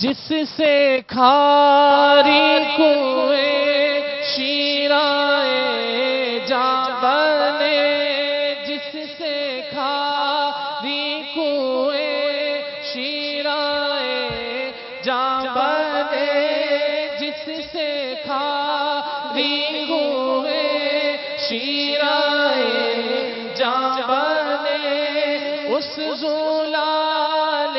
جس سے کھاری کنویں شیرائے جاں بنے، جس سے کھاری کنویں شیرائے جاں بنے، جس سے کھاری کنویں شیرائے جاں بنے، اس زلال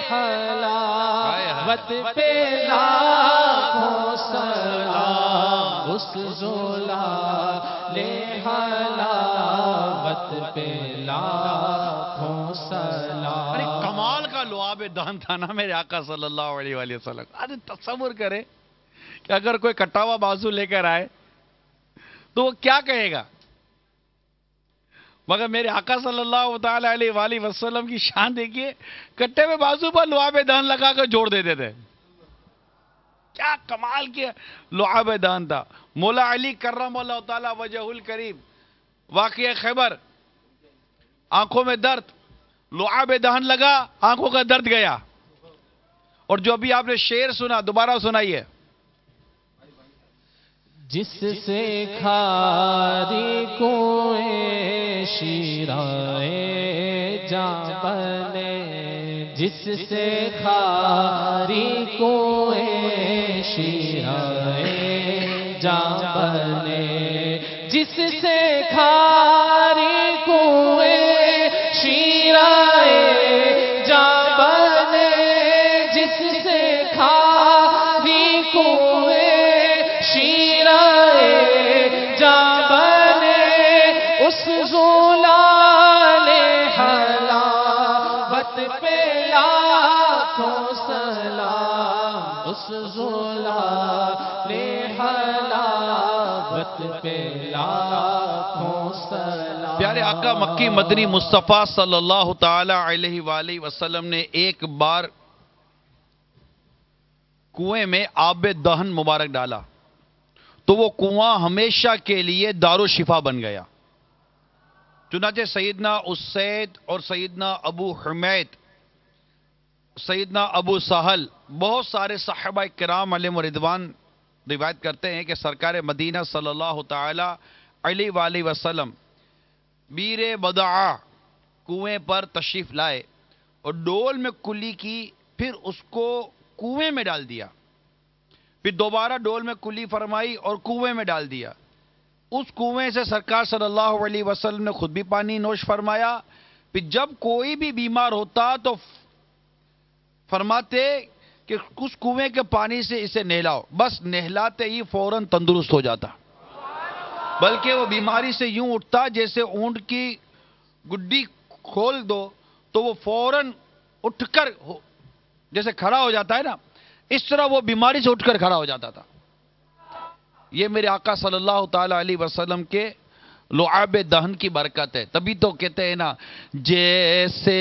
حلاوت پہ لاکھوں سلام، اس زلال حلاوت پہ لاکھوں سلام۔ ارے کمال کا لعاب دہن تھا نا میرے آقا صلی اللہ علیہ وآلہ وسلم۔ ارے تصور کرے کہ اگر کوئی کٹا ہوا بازو لے کر آئے تو وہ کیا کہے گا، مگر میرے آقا صلی اللہ تعالی علیہ وآلہ وسلم کی شان دیکھیے، کٹے ہوئے بازو پر لعاب دہن لگا کر جوڑ دیتے تھے۔ کیا کمال کیا لعاب دہن تھا۔ مولا علی کرم اللہ تعالی وجہ الکریم، واقعہ خیبر، آنکھوں میں درد، لعاب دہن لگا، آنکھوں کا درد گیا۔ اور جو ابھی آپ نے شعر سنا، دوبارہ سنائیے۔ جس سے کھاری کنویں شیرائے جاں بنے، جس سے کھاری کنویں شیرائے جاں بنے، جس سے کھاری کنویں شیرائے جاں بنے، جس سے کھاری کنویں شیرائے جاں بنے، اس زلال حلاوت پہ لاکھوں سلام، اس زلال حلاوت پہ لاکھوں سلام۔ پیارے آقا مکی مدنی مصطفیٰ صلی اللہ تعالی علیہ وآلہ وسلم نے ایک بار کنویں میں آب دہن مبارک ڈالا تو وہ کنواں ہمیشہ کے لیے دار و شفا بن گیا۔ چنانچہ سیدنا اسید اور سیدنا ابو حمید، سیدنا ابو سہل، بہت سارے صحابہ کرام علیہم رضوان روایت کرتے ہیں کہ سرکار مدینہ صلی اللہ تعالی علیہ وآلہ وسلم بیر بدعا کنویں پر تشریف لائے اور ڈول میں کلی کی، پھر اس کو کنویں میں ڈال دیا، پھر دوبارہ ڈول میں کلی فرمائی اور کنویں میں ڈال دیا۔ اس کنویں سے سرکار صلی اللہ علیہ وسلم نے خود بھی پانی نوش فرمایا۔ پھر جب کوئی بھی بیمار ہوتا تو فرماتے کہ اس کنویں کے پانی سے اسے نہلاؤ، بس نہلاتے ہی فوراً تندرست ہو جاتا، بلکہ وہ بیماری سے یوں اٹھتا جیسے اونٹ کی گڈی کھول دو تو وہ فوراً اٹھ کر جیسے کھڑا ہو جاتا ہے نا، اس طرح وہ بیماری سے اٹھ کر کھڑا ہو جاتا تھا۔ یہ میرے آقا صلی اللہ تعالی علیہ وسلم کے لعاب دہن کی برکت ہے۔ تبھی تو کہتے ہیں نا، جیسے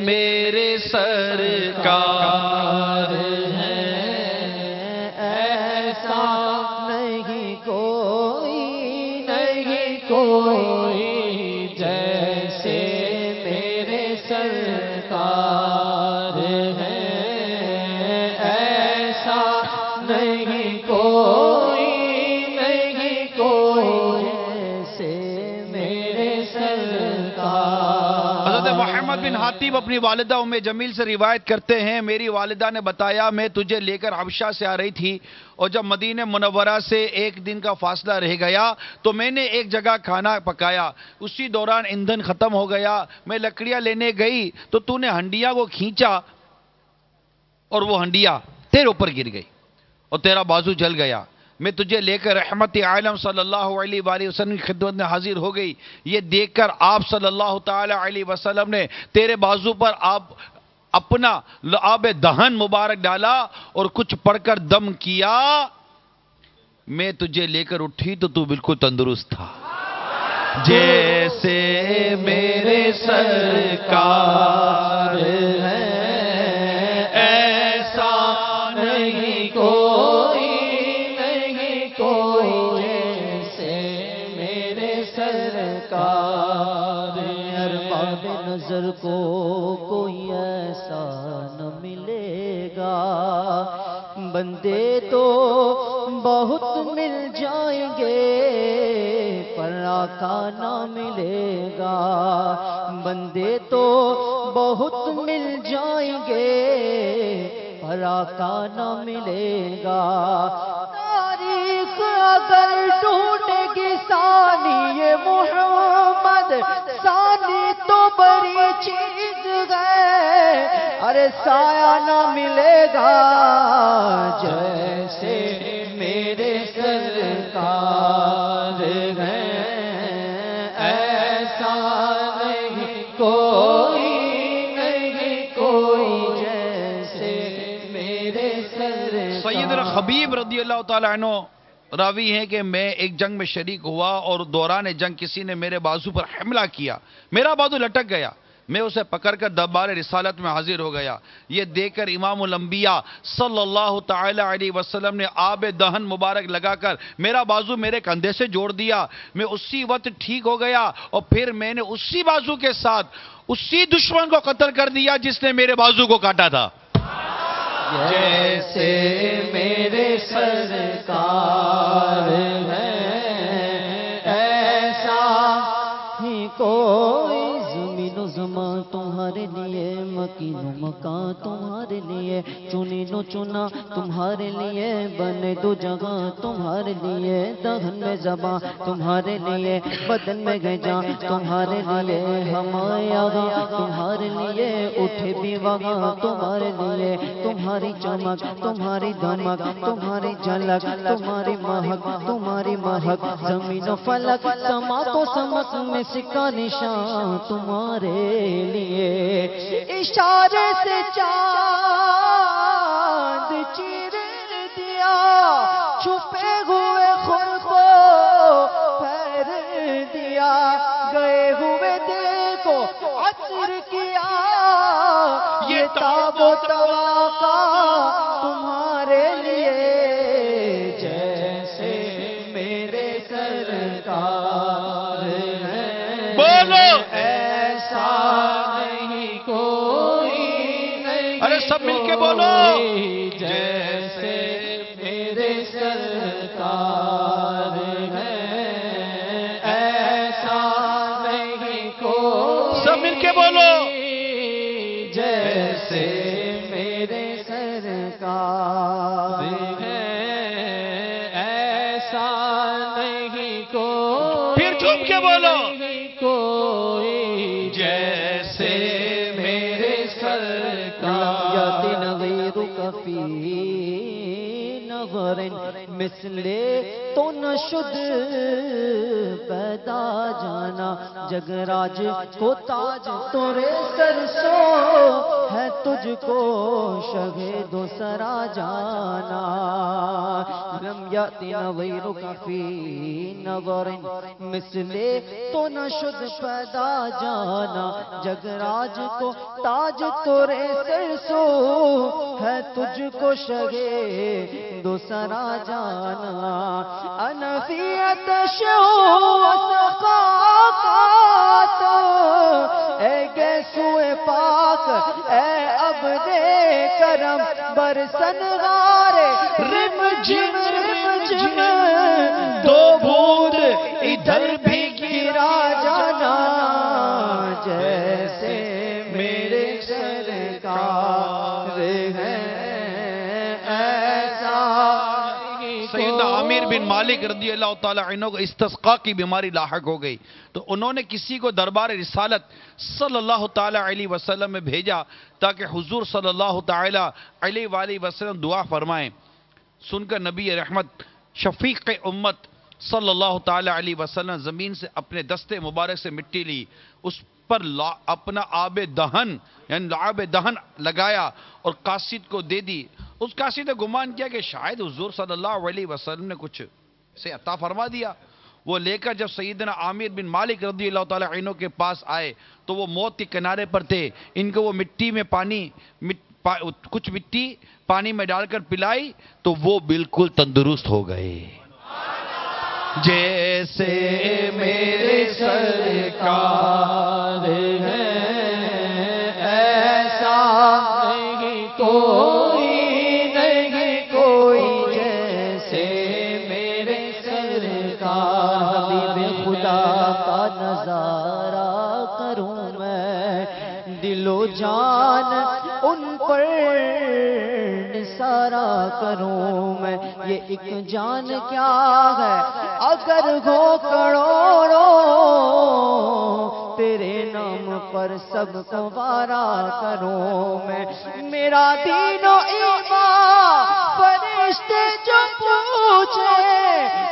میرے سرکار ہیں ایسا نہیں کوئی، نہیں کوئی، جیسے میرے سرکار ہیں ایسا نہیں کوئی، نہیں کوئی، جیسے میرے سرکار۔ حضرت محمد بن حاتب اپنی والدہ ام جمیل سے روایت کرتے ہیں، میری والدہ نے بتایا میں تجھے لے کر حبشہ سے آ رہی تھی، اور جب مدینہ منورہ سے ایک دن کا فاصلہ رہ گیا تو میں نے ایک جگہ کھانا پکایا، اسی دوران ایندھن ختم ہو گیا، میں لکڑیاں لینے گئی تو تو نے ہنڈیاں کو کھینچا اور وہ ہنڈیاں تیرے اوپر گر گئی اور تیرا بازو جل گیا۔ میں تجھے لے کر رحمت عالم صلی اللہ علیہ وآلہ وسلم کی خدمت میں حاضر ہو گئی، یہ دیکھ کر آپ صلی اللہ تعالی علیہ وسلم نے تیرے بازو پر اپنا لعاب دہن مبارک ڈالا اور کچھ پڑھ کر دم کیا، میں تجھے لے کر اٹھی تو تو بالکل تندرست تھا۔ جیسے میرے سرکار ہیں ایسا نہیں کوئی، نہیں کوئی، جیسے میرے سرکار۔ ارباب نظر کو کوئی ایسا نہ ملے گا، بندے تو بہت مل جائیں گے پر آقا نہ ملے گا، بندے تو بہت مل جائیں گے پر آقا نہ ملے گا۔ تاریخ اگر ڈھونڈے گی ثانی محمد، ثانی تو بڑی چیز ہے، ارے سایہ نہ ملے گا جیسے میرے سرکار ہیں، ایسا نہیں کوئی جیسے میرے سرکار۔ سیدنا حبیب رضی اللہ تعالیٰ عنہ راوی ہیں کہ میں ایک جنگ میں شریک ہوا اور دوران جنگ کسی نے میرے بازو پر حملہ کیا، میرا بازو لٹک گیا، میں اسے پکڑ کر دربار رسالت میں حاضر ہو گیا۔ یہ دیکھ کر امام الانبیاء صلی اللہ تعالی علیہ وسلم نے آب دہن مبارک لگا کر میرا بازو میرے کندھے سے جوڑ دیا، میں اسی وقت ٹھیک ہو گیا، اور پھر میں نے اسی بازو کے ساتھ اسی دشمن کو قتل کر دیا جس نے میرے بازو کو کاٹا تھا۔ جیسے میرے سرکار ہیں، ایسا ہی کوئی زمین و زمان تمہارے لیے، مکین و مکان تمہارے لیے، چنی نو چنا تمہارے لیے، بنے دو جگہ تمہارے لیے، دہن میں زباں تمہارے لیے، بدن میں گجاں تمہارے لیے، ہمارے آغا تمہارے لیے، اٹھے بھی وہاں تمہارے لیے، تمہاری چمک تمہاری دمک تمہاری جھلک تمہاری مہک تمہاری مہک، زمین و فلک سما تو سمک میں سکا نشان تمہارے لیے، اشارے سے چاند چیر دیا، چھپے ہوئے خود کو پھیر دیا، گئے ہوئے دل کو عطر کیا، یہ تاب و توقع تمہارے لیے، جیسے میرے سرکار ہیں، بولو ایسا نہیں کوئی ارے سب مل کے بولو، جیسے میرے سرکار ہیں، ایسا نہیں کوئی سب مل کے بولو، جیسے میرے سرکار ہیں، ایسا نہیں کوئی، پھر جھوم کے بولو، کوئی جیسے میرے سرکار، یاتن غیرک فی نظر مثلے تو نشد پیدا جانا، جگراج کو تاج تورے سر سو ہے، تجھ کو شہید و سرا جانا، لم یاتن غیرک فی نظر مثلے تو نشد پیدا جانا، جگراج کو تاج تورے سر سو ہے، تجھ کو شہید و سرا جانا، انفیت شو سقاقات، اے گیسوئے پاک اے عبد کرم، برسن غارے رم جم دو بوند ادھر بھی گرا جانا، جیسے میرے سرکار ہیں، ایسا سیدنا عامر بن مالک رضی اللہ تعالیٰ عنہ کو استسقاء کی بیماری لاحق ہو گئی، تو انہوں نے کسی کو دربار رسالت صلی اللہ تعالیٰ علیہ وسلم میں بھیجا تاکہ حضور صلی اللہ تعالیٰ علیہ وآلہ وسلم دعا فرمائیں۔ سن کر نبی رحمت شفیق امت صلی اللہ تعالیٰ علیہ وسلم زمین سے اپنے دستے مبارک سے مٹی لی، اس پر اپنا آب دہن یعنی آب دہن لگایا اور قاصد کو دے دی۔ اس قاصد نے گمان کیا کہ شاید حضور صلی اللہ علیہ وسلم نے کچھ سے عطا فرما دیا۔ وہ لے کر جب سیدنا عامر بن مالک رضی اللہ تعالیٰ عنہ کے پاس آئے تو وہ موت کے کنارے پر تھے، ان کو وہ مٹی میں کچھ مٹی پانی میں ڈال کر پلائی تو وہ بالکل تندرست ہو گئے۔ جیسے میرے سرکار ہیں، ایسا نہیں کوئی جان ان پر نثارا کروں میں، یہ ایک جان کیا ہے اگر ہو کروڑوں، تیرے نام پر سب کو وارا کروں میں، میرا دین و ایمان فرشتے جو پوچھے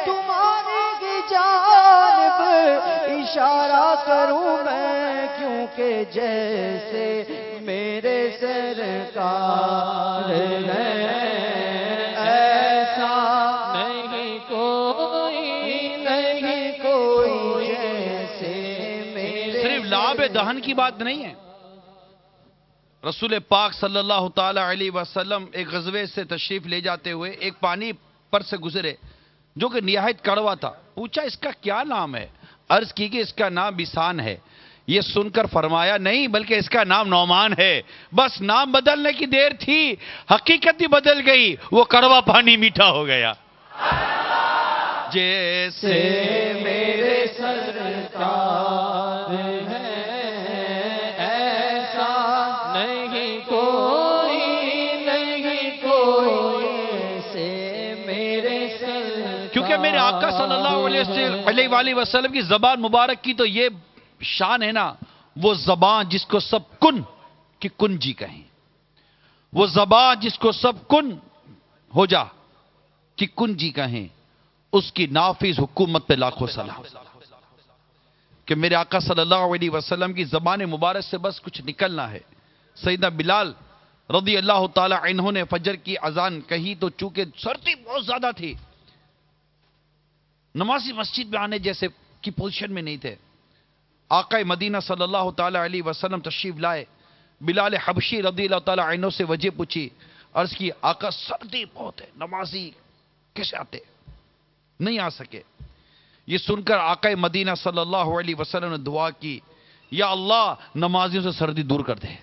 تمہاری جانب اشارہ کروں میں، کیونکہ جیسے میرے سرکار ہیں ایسا نہیں کوئی، نہیں کوئی جیسے میرے۔ صرف لعاب دہن کی بات نہیں ہے، رسول پاک صلی اللہ تعالی علیہ وسلم ایک غزوے سے تشریف لے جاتے ہوئے ایک پانی پر سے گزرے جو کہ نہایت کڑوا تھا، پوچھا اس کا کیا نام ہے؟ عرض کی کہ اس کا نام بسان ہے۔ یہ سن کر فرمایا نہیں بلکہ اس کا نام نعمان ہے، بس نام بدلنے کی دیر تھی، حقیقت ہی بدل گئی، وہ کڑوا پانی میٹھا ہو گیا۔ جیسے میرے سرکار ہیں ایسا نہیں کوئی، نہیں کوئی ایسے میرے سرکار۔ کیونکہ میرے آقا صلی اللہ علیہ وآلہ وسلم کی زبان مبارک کی تو یہ شان ہے نا، وہ زبان جس کو سب کن کی کنجی کہیں، وہ زبان جس کو سب کن ہو جا کی کنجی کہیں، اس کی نافذ حکومت پہ لاکھوں سلام۔ کہ میرے آقا صلی اللہ علیہ وسلم کی زبان مبارک سے بس کچھ نکلنا ہے۔ سیدنا بلال رضی اللہ تعالی عنہ نے فجر کی اذان کہی تو چونکہ سردی بہت زیادہ تھی، نمازی مسجد میں آنے جیسے کی پوزیشن میں نہیں تھے، آقا مدینہ صلی اللہ تعالی علیہ وسلم تشریف لائے، بلال حبشی رضی اللہ تعالی عنہ سے وجہ پوچھی، عرض کی آقا سردی بہت ہے، نمازی کیسے آتے؟ نہیں آ سکے۔ یہ سن کر آقا مدینہ صلی اللہ علیہ وسلم نے دعا کی، یا اللہ نمازیوں سے سردی دور کر دے،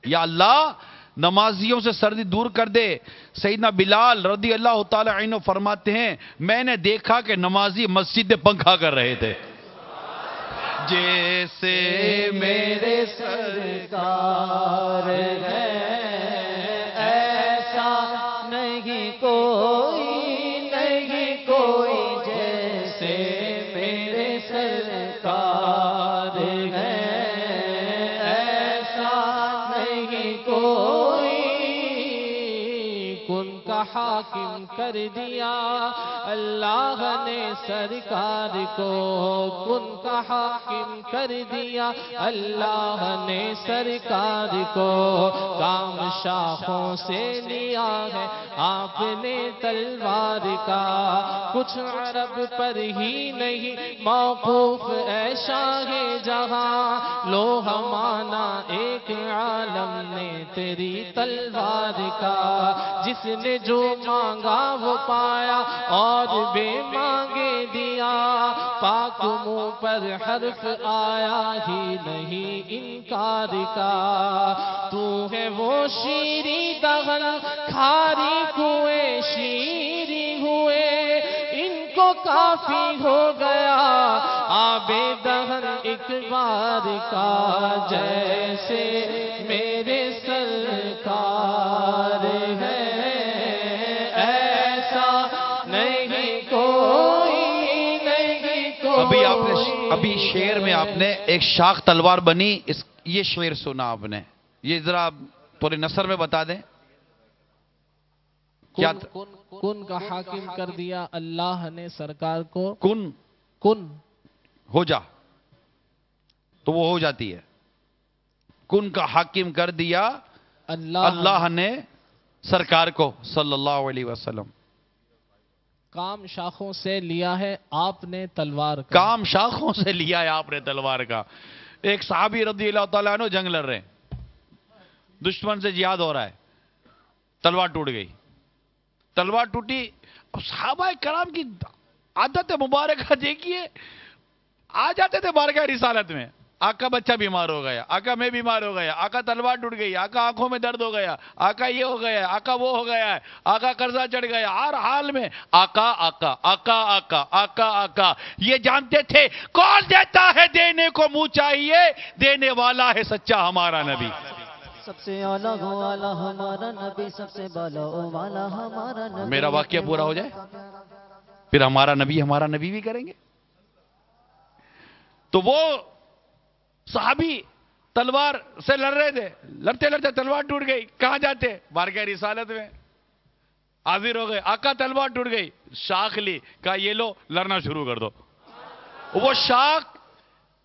یا اللہ نمازیوں سے سردی دور کر دے۔ سیدنا بلال رضی اللہ تعالی عنہ فرماتے ہیں میں نے دیکھا کہ نمازی مسجد میں پنکھا کر رہے تھے۔ جیسے میرے سرکار ہیں ایسا نہیں کوئی، نہیں کوئی جیسے میرے سرکار ہیں ایسا نہیں کوئی۔ کن کا حاکم کر دیا اللہ نے سرکار کو، کن کا حاکم کر دیا اللہ نے سرکار کو، کام شاخوں سے لیا ہے آپ نے تلوار کا، کچھ عرب پر ہی نہیں موقوف اے شاہ جہاں، لو ہمانا ایک عالم نے تیری تلوار کا، جس نے جو مانگا وہ پایا اور بے مانگے دیا، پاک منہ پر حرف آیا ہی نہیں انکار کا، تو ہے وہ شیریں دغل کھاری کوئے شیریں ہوئے، ان کو کافی ہو گیا آب دہن ایک بار کا، جیسے میرے سرکار ہے ابھی شعر میں آپ نے ایک شاخ تلوار بنی، یہ شعر سنا آپ نے، یہ ذرا پورے نثر میں بتا دیں کیا؟ کن کا حاکم کر دیا اللہ نے سرکار کو، کن کن ہو جا تو وہ ہو جاتی ہے، کن کا حاکم کر دیا اللہ نے سرکار کو صلی اللہ علیہ وسلم، کام شاخوں سے لیا ہے آپ نے تلوار کا، کام شاخوں سے لیا ہے آپ نے تلوار کا۔ ایک صحابی رضی اللہ تعالیٰ عنہ جنگ لڑ رہے ہیں، دشمن سے جہاد ہو رہا ہے، تلوار ٹوٹ گئی، تلوار ٹوٹی، اب صحابہ کرام کی عادت مبارکہ دیکھیے، آ جاتے تھے بارگاہ رسالت میں، آقا بچہ بیمار ہو گیا، آقا میں بیمار ہو گیا، آقا تلوار ٹوٹ گئی، آقا آنکھوں میں درد ہو گیا، آقا یہ ہو گیا ہے، آقا وہ ہو گیا ہے، آقا قرضہ چڑھ گیا، ہر حال میں آقا آقا آقا آقا آقا آقا. یہ جانتے تھے کون دیتا ہے دینے کو منہ چاہیے، دینے والا ہے سچا ہمارا نبی. سب سے اعلیٰ ہو والا ہمارا نبی، سب سے بالا ہو والا ہمارا نبی. میرا واقعہ پورا ہو جائے پھر ہمارا نبی بھی کریں گے. تو وہ صحابی تلوار سے لڑ رہے تھے، لڑتے لڑتے تلوار ٹوٹ گئی. کہاں جاتے؟ بارگاہ رسالت میں حاضر ہو گئے. آقا تلوار ٹوٹ گئی، شاخ لی، کہا یہ لو لڑنا شروع کر دو. وہ شاخ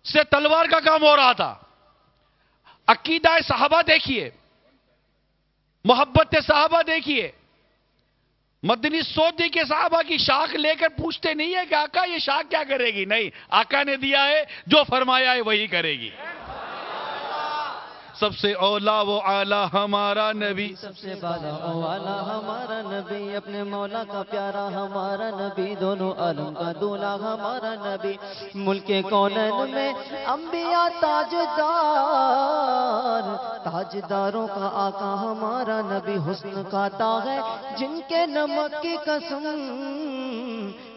سے تلوار کا کام ہو رہا تھا. عقیدہ صحابہ دیکھیے، محبت صحابہ دیکھیے، مدنی سوچ دیکھیے. صحابہ کی شاخ لے کر پوچھتے نہیں ہے کہ آقا یہ شاخ کیا کرے گی، نہیں، آقا نے دیا ہے، جو فرمایا ہے وہی کرے گی. سب سے اولا وہ اعلی ہمارا نبی، سب سے بالا والا ہمارا نبی، اپنے مولا کا پیارا ہمارا نبی، دونوں عالم کا دولا ہمارا نبی. ملک کونین میں انبیاء تاجداروں کا آقا ہمارا نبی. حسن کا تاج ہے جن کے نمک کی قسم،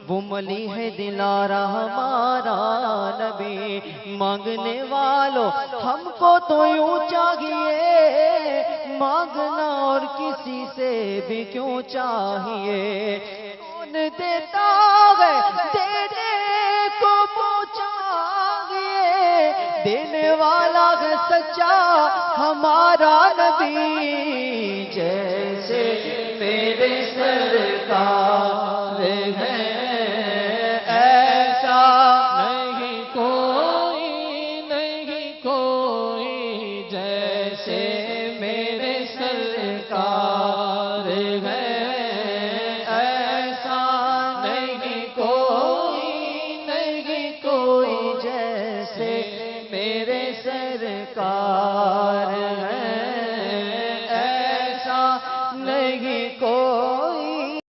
وہ ملی ہے دلارا ہمارا نبی. مانگنے والوں ہم کو تو یوں چاہیے، مانگنا اور کسی سے بھی کیوں چاہیے. کون دیتا ہے دینے کو وہ چاہیے، دینے والا ہے سچا ہمارا نبی. جیسے میرے سرکار ہے ایسا نہیں کوئی، نہیں کوئی جیسے میرے سرکار ہے ایسا نہیں کوئی، نہیں کوئی جیسے میرے سرکار ہے ایسا نہیں کوئی.